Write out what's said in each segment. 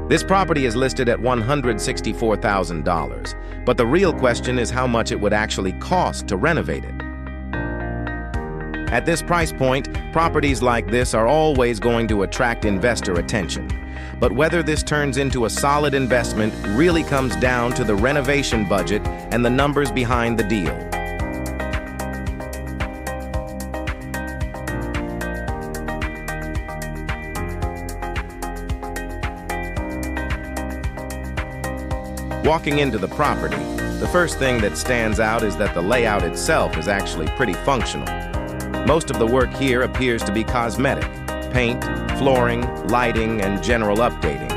This property is listed at $164,000, but the real question is how much it would actually cost to renovate it. At this price point, properties like this are always going to attract investor attention. But whether this turns into a solid investment really comes down to the renovation budget and the numbers behind the deal. Walking into the property, the first thing that stands out is that the layout itself is actually pretty functional. Most of the work here appears to be cosmetic: paint, flooring, lighting, and general updating.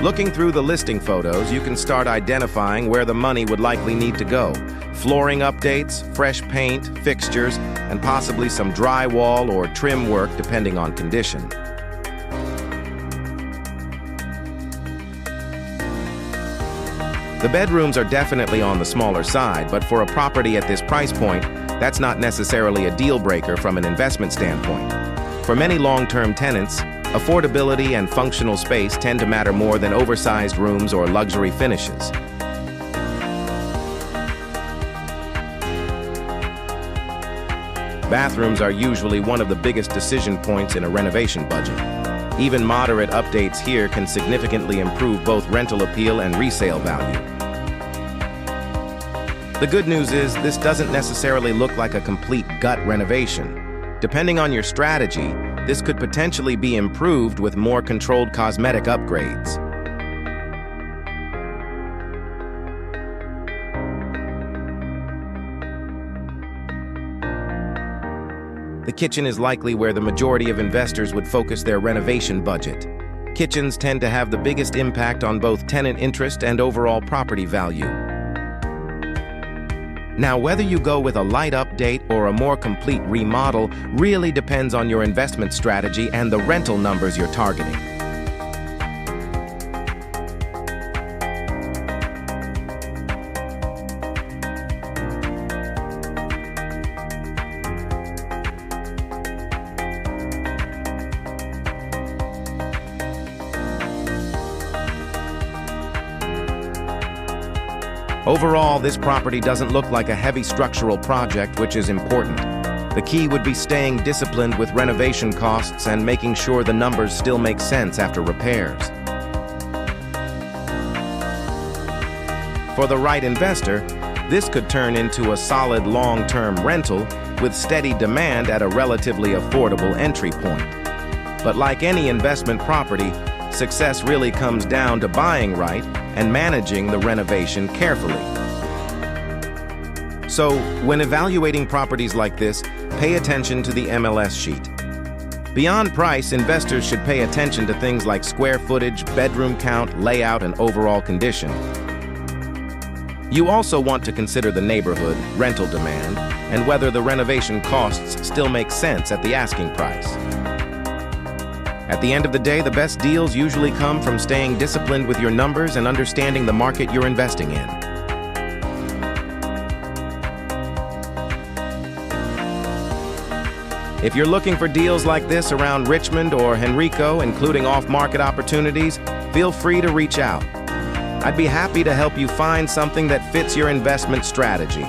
Looking through the listing photos, you can start identifying where the money would likely need to go. Flooring updates, fresh paint, fixtures, and possibly some drywall or trim work depending on condition. The bedrooms are definitely on the smaller side, but for a property at this price point, that's not necessarily a deal breaker from an investment standpoint. For many long-term tenants, affordability and functional space tend to matter more than oversized rooms or luxury finishes. Bathrooms are usually one of the biggest decision points in a renovation budget. Even moderate updates here can significantly improve both rental appeal and resale value. The good news is this doesn't necessarily look like a complete gut renovation. Depending on your strategy, this could potentially be improved with more controlled cosmetic upgrades. The kitchen is likely where the majority of investors would focus their renovation budget. Kitchens tend to have the biggest impact on both tenant interest and overall property value. Now, whether you go with a light update or a more complete remodel really depends on your investment strategy and the rental numbers you're targeting. Overall, this property doesn't look like a heavy structural project, which is important. The key would be staying disciplined with renovation costs and making sure the numbers still make sense after repairs. For the right investor, this could turn into a solid long-term rental with steady demand at a relatively affordable entry point. But like any investment property, success really comes down to buying right and managing the renovation carefully. So, when evaluating properties like this, pay attention to the MLS sheet. Beyond price, investors should pay attention to things like square footage, bedroom count, layout, and overall condition. You also want to consider the neighborhood, rental demand, and whether the renovation costs still make sense at the asking price. At the end of the day, the best deals usually come from staying disciplined with your numbers and understanding the market you're investing in. If you're looking for deals like this around Richmond or Henrico, including off-market opportunities, feel free to reach out. I'd be happy to help you find something that fits your investment strategy.